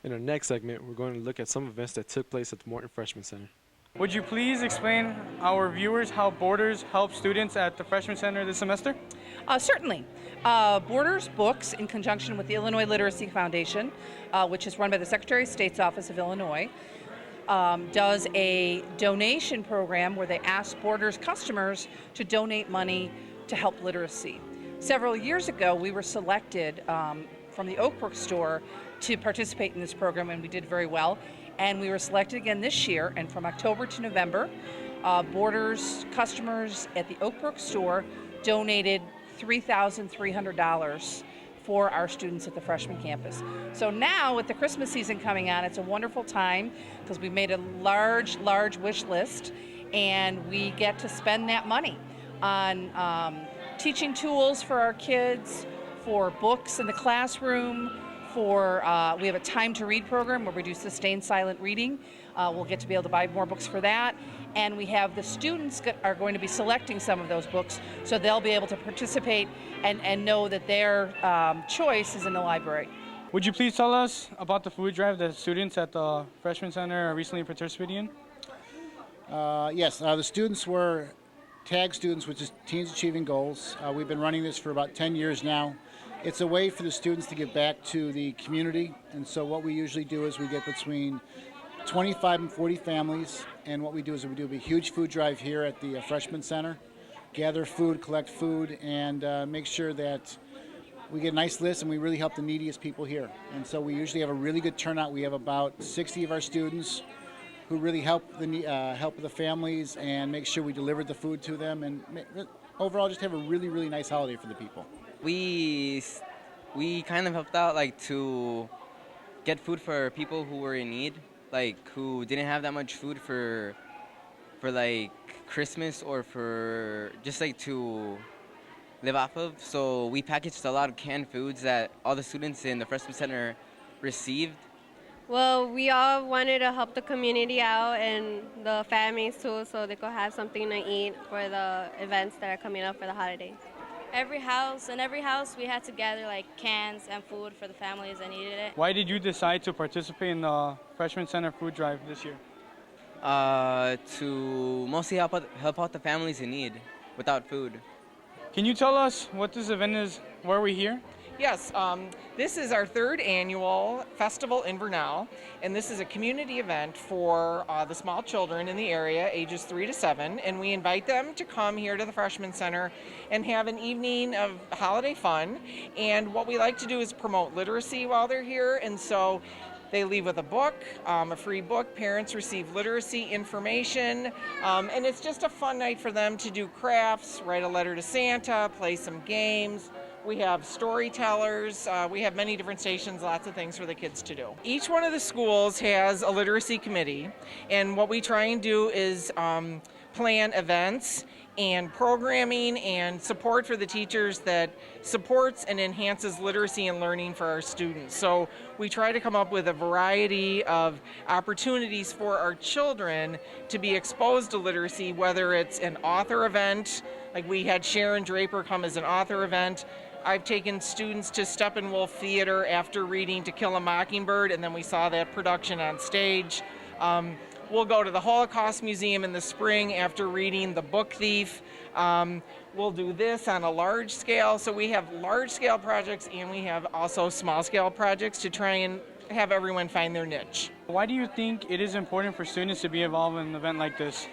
In our next segment, we're going to look at some events that took place at the Morton Freshman Center. Would you please explain our viewers how Borders help students at the Freshman Center this semester? Certainly. Borders Books, in conjunction with the Illinois Literacy Foundation, which is run by the Secretary of State's Office of Illinois, does a donation program where they ask Borders customers to donate money to help literacy. Several years ago, we were selected from the Oakbrook store to participate in this program, and we did very well. And we were selected again this year, and from October to November, Borders customers at the Oakbrook store donated $3,300 for our students at the freshman campus. So now, with the Christmas season coming on, it's a wonderful time because we made a large wish list, and we get to spend that money on teaching tools for our kids, for books in the classroom, for we have a time to read program where we do sustained silent reading. We'll get to be able to buy more books for that. And we have the students are going to be selecting some of those books, so they'll be able to participate and know that their choice is in the library. Would you please tell us about the food drive that students at the Freshman Center are recently participating in? Yes, the students were TAG students, which is Teens Achieving Goals. We've been running this for about 10 years now. It's a way for the students to give back to the community, and so what we usually do is we get between 25 and 40 families, and what we do is we do a huge food drive here at the Freshman Center, gather food, collect food, and make sure that we get a nice list, and we really help the neediest people here. And so we usually have a really good turnout. We have about 60 of our students who really help the families and make sure we deliver the food to them, and overall just have a really nice holiday for the people. We kind of helped out to get food for people who were in need, who didn't have that much food for Christmas or for just to live off of. So we packaged a lot of canned foods that all the students in the Freshman Center received. Well, we all wanted to help the community out and the families too, so they could have something to eat for the events that are coming up for the holidays. In every house we had to gather cans and food for the families that needed it. Why did you decide to participate in the Freshman Center food drive this year? To mostly help out the families in need without food. Can you tell us what this event is, why are we here? Yes, this is our third annual Festival in Vernal, and this is a community event for the small children in the area, ages 3 to 7, and we invite them to come here to the Freshman Center and have an evening of holiday fun. And what we like to do is promote literacy while they're here, and so they leave with a book, a free book. Parents receive literacy information, and it's just a fun night for them to do crafts, write a letter to Santa, play some games. We have storytellers, we have many different stations, lots of things for the kids to do. Each one of the schools has a literacy committee, and what we try and do is plan events and programming and support for the teachers that supports and enhances literacy and learning for our students. So we try to come up with a variety of opportunities for our children to be exposed to literacy, whether it's an author event, like we had Sharon Draper come as an author event. I've taken students to Steppenwolf Theater after reading To Kill a Mockingbird, and then we saw that production on stage. We'll go to the Holocaust Museum in the spring after reading The Book Thief. We'll do this on a large scale. So we have large scale projects, and we have also small scale projects to try and have everyone find their niche. Why do you think it is important for students to be involved in an event like this?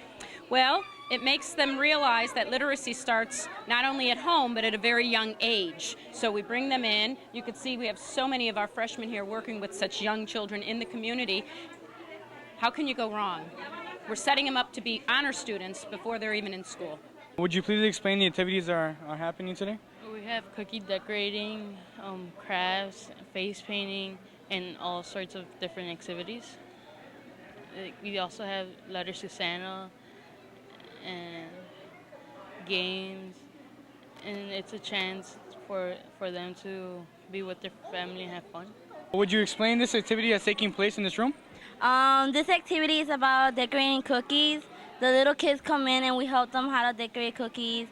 Well, it makes them realize that literacy starts not only at home, but at a very young age. So we bring them in. You can see we have so many of our freshmen here working with such young children in the community. How can you go wrong? We're setting them up to be honor students before they're even in school. Would you please explain the activities that are happening today? We have cookie decorating, crafts, face painting, and all sorts of different activities. We also have letters to Santa and games, and it's a chance for them to be with their family and have fun. Would you explain this activity that's taking place in this room? This activity is about decorating cookies. The little kids come in and we help them how to decorate cookies.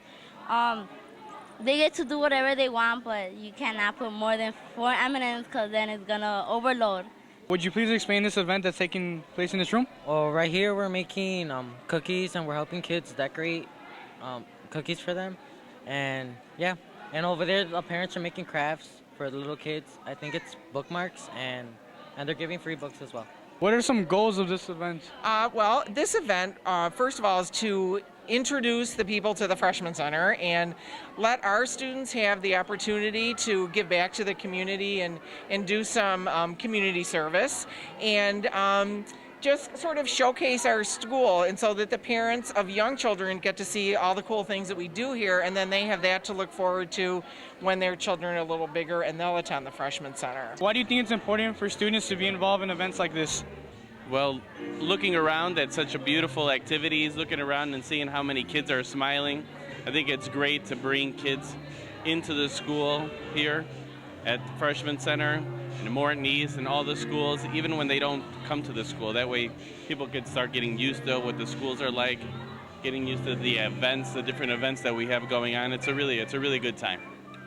They get to do whatever they want, but you cannot put more than 4 M&Ms because then it's gonna overload. Would you please explain this event that's taking place in this room? Well, right here we're making cookies and we're helping kids decorate cookies for them. And yeah, and over there the parents are making crafts for the little kids. I think it's bookmarks and they're giving free books as well. What are some goals of this event? Well, this event, first of all, is to introduce the people to the Freshman Center and let our students have the opportunity to give back to the community and do some community service and just sort of showcase our school, and so that the parents of young children get to see all the cool things that we do here, and then they have that to look forward to when their children are a little bigger and they'll attend the Freshman Center. Why do you think it's important for students to be involved in events like this? Well, looking around at such a beautiful activities, looking around and seeing how many kids are smiling, I think it's great to bring kids into the school here at the Freshman Center and Morton East and all the schools, even when they don't come to the school. That way people could start getting used to what the schools are like, getting used to the events, the different events that we have going on. It's a really good time.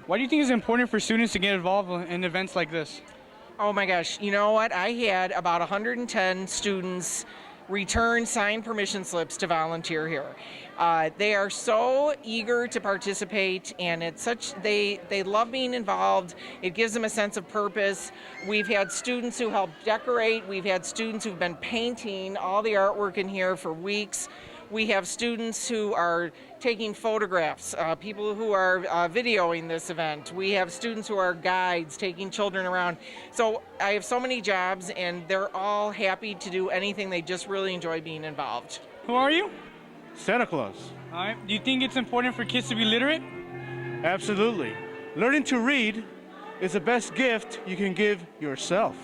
Why do you think it's important for students to get involved in events like this? Oh my gosh, you know what? I had about 110 students return signed permission slips to volunteer here. They are so eager to participate, and it's they love being involved. It gives them a sense of purpose. We've had students who help decorate. We've had students who've been painting all the artwork in here for weeks. We have students who are taking photographs, people who are videoing this event. We have students who are guides, taking children around. So I have so many jobs, and they're all happy to do anything. They just really enjoy being involved. Who are you? Santa Claus. All right. Do you think it's important for kids to be literate? Absolutely. Learning to read is the best gift you can give yourself.